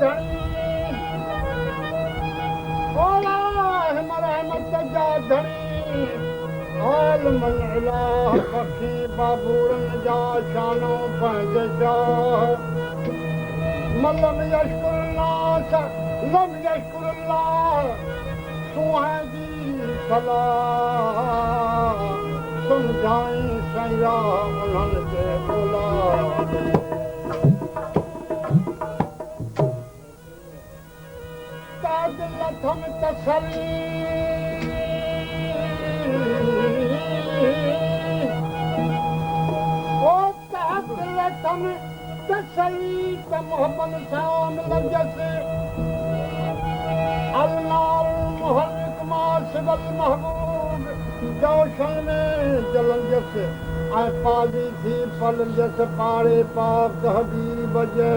धनी ओला रहमत जा धनी आल मन इलाह पखी बाबूरन जा शानो पंहिंजा मल्लम यशकुरनास लम यशकुरल्लाह सुहाजी सलाह समझाई सैया उन्हनि खे बोला लथम तसली ओ लथम तसली त मोहब्बत सां लॻसि अलनार मुहर्रिक मा सिबल महबूब जोशन में जलंदसि ऐं पाली थी पलंदसि पाड़े पाक हबीब जे